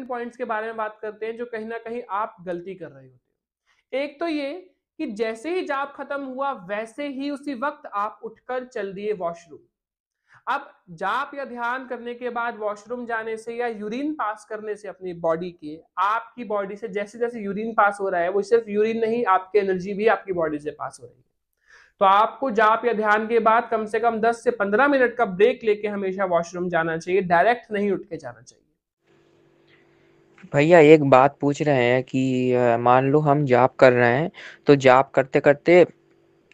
Points के बारे में बात करते हैं जो कहीं ना कहीं आप गलती कर रहे होते हो। एक तो ये कि जैसे ही जाप खत्म हुआ वैसे ही उसी वक्त आप उठकर चल दिए वॉशरूम। अब जाप या ध्यान करने के बाद वॉशरूम जाने से या यूरिन पास करने से अपनी बॉडी के, आपकी बॉडी से जैसे जैसे यूरिन पास हो रहा है, वो सिर्फ यूरिन नहीं, आपकी एनर्जी भी आपकी बॉडी से पास हो रही है। तो आपको जाप या ध्यान के बाद कम से कम 10 से 15 मिनट का ब्रेक लेके हमेशा वॉशरूम जाना चाहिए, डायरेक्ट नहीं उठ के जाना चाहिए। भैया एक बात पूछ रहे हैं कि मान लो हम जाप कर रहे हैं, तो जाप करते करते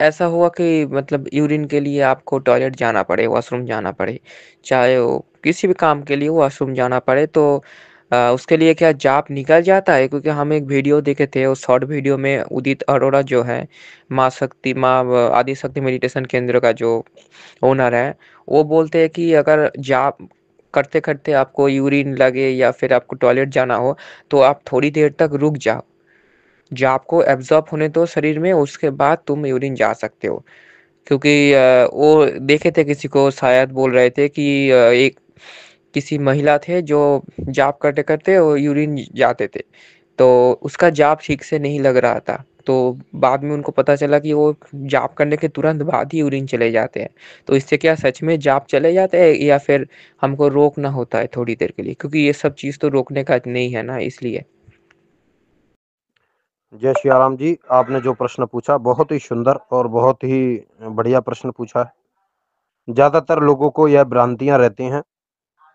ऐसा हुआ कि मतलब यूरिन के लिए आपको टॉयलेट जाना पड़े, वॉशरूम जाना पड़े, चाहे वो किसी भी काम के लिए वॉशरूम जाना पड़े, तो उसके लिए क्या जाप निकल जाता है? क्योंकि हम एक वीडियो देखे थे, उस शॉर्ट वीडियो में उदित अरोड़ा जो है, माँ आदि शक्ति मेडिटेशन केंद्र का जो ओनर है, वो बोलते हैं कि अगर जाप करते करते आपको यूरिन लगे या फिर आपको टॉयलेट जाना हो, तो आप थोड़ी देर तक रुक जाओ, जाप को एब्जॉर्ब होने दो शरीर में, उसके बाद तुम यूरिन जा सकते हो। क्योंकि वो देखे थे किसी को, शायद बोल रहे थे कि एक किसी महिला थे जो जाप करते करते वो यूरिन जाते थे, तो उसका जाप ठीक से नहीं लग रहा था, तो बाद में उनको पता चला कि वो जाप करने के तुरंत बाद ही यूरिन चले जाते हैं। तो इससे क्या सच में जाप चले जाते हैं या फिर हमको रोकना होता है थोड़ी देर के लिए? क्योंकि ये सब चीज़ तो रोकने का नहीं है ना, इसलिए। जय श्री राम जी, आपने जो प्रश्न पूछा बहुत ही सुंदर और बहुत ही बढ़िया प्रश्न पूछा है। ज़्यादातर लोगों को यह भ्रांतियां रहती हैं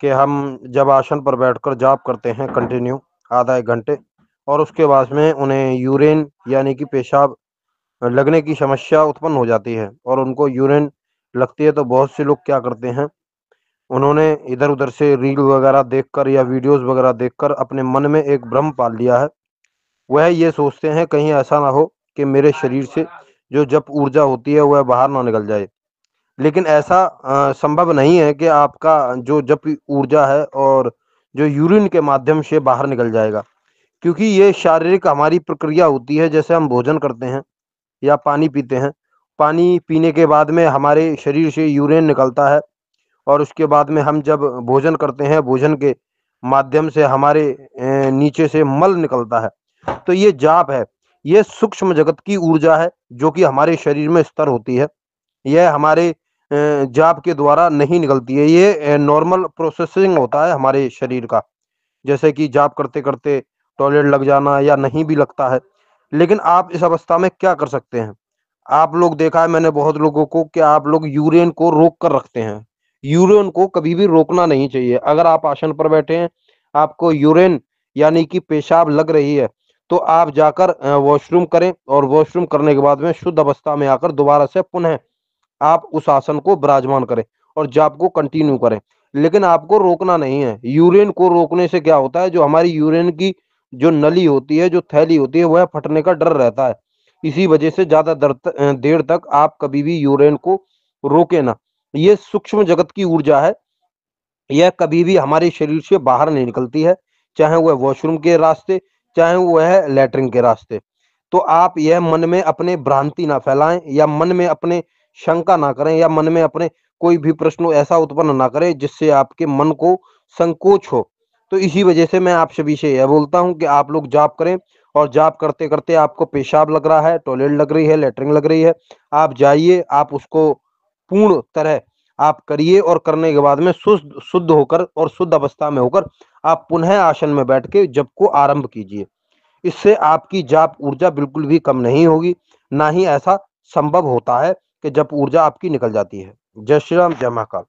कि हम जब आसन पर बैठकर जाप करते हैं कंटिन्यू आधा एक घंटे, और उसके बाद में उन्हें यूरिन यानी कि पेशाब लगने की समस्या उत्पन्न हो जाती है, और उनको यूरिन लगती है तो बहुत से लोग क्या करते हैं, उन्होंने इधर उधर से रील वगैरह देखकर या वीडियोस वगैरह देखकर अपने मन में एक भ्रम पाल लिया है। वह ये सोचते हैं कहीं ऐसा ना हो कि मेरे शरीर से जो जप ऊर्जा होती है वह बाहर ना निकल जाए। लेकिन ऐसा संभव नहीं है कि आपका जो जप ऊर्जा है और जो यूरिन के माध्यम से बाहर निकल जाएगा, क्योंकि ये शारीरिक हमारी प्रक्रिया होती है। जैसे हम भोजन करते हैं या पानी पीते हैं, पानी पीने के बाद में हमारे शरीर से यूरिन निकलता है, और उसके बाद में हम जब भोजन करते हैं, भोजन के माध्यम से हमारे नीचे से मल निकलता है। तो ये जाप है, ये सूक्ष्म जगत की ऊर्जा है जो कि हमारे शरीर में स्तर होती है। यह हमारे जाप के द्वारा नहीं निकलती है, ये नॉर्मल प्रोसेसिंग होता है हमारे शरीर का। जैसे कि जाप करते करते टॉयलेट लग जाना या नहीं भी लगता है। लेकिन आप इस अवस्था में क्या कर सकते हैं, आप लोग देखा है मैंने बहुत लोगों को कि आप लोग यूरिन को रोक कर रखते हैं। यूरिन को कभी भी रोकना नहीं चाहिए। अगर आप आसन पर बैठे हैं, आपको यूरिन यानी कि पेशाब लग रही है, तो आप जाकर वॉशरूम करें, और वॉशरूम करने के बाद में शुद्ध अवस्था में आकर दोबारा से पुनः आप उस आसन को विराजमान करें और जाप को कंटिन्यू करें। लेकिन आपको रोकना नहीं है। यूरिन को रोकने से क्या होता है, जो हमारी यूरिन की जो नली होती है, जो थैली होती है, वह फटने का डर रहता है। इसी वजह से ज्यादा देर तक आप कभी भी यूरिन को रोके ना। ये सूक्ष्म जगत की ऊर्जा है, यह कभी भी हमारे शरीर से बाहर नहीं निकलती है, चाहे वह वॉशरूम के रास्ते, चाहे वह लैट्रिन के रास्ते। तो आप यह मन में अपने भ्रांति ना फैलाएं, या मन में अपने शंका ना करें, या मन में अपने कोई भी प्रश्न ऐसा उत्पन्न ना करें जिससे आपके मन को संकोच हो। तो इसी वजह से मैं आप सभी से यह बोलता हूं कि आप लोग जाप करें, और जाप करते करते आपको पेशाब लग रहा है, टॉयलेट लग रही है, लैट्रिन लग रही है, आप जाइए, आप उसको पूर्ण तरह आप करिए, और करने के बाद में शुद्ध शुद्ध होकर और शुद्ध अवस्था में होकर आप पुनः आसन में बैठ के जप को आरंभ कीजिए। इससे आपकी जाप ऊर्जा बिल्कुल भी कम नहीं होगी, ना ही ऐसा संभव होता है कि जप ऊर्जा आपकी निकल जाती है। जय श्री राम, जय महाकाल।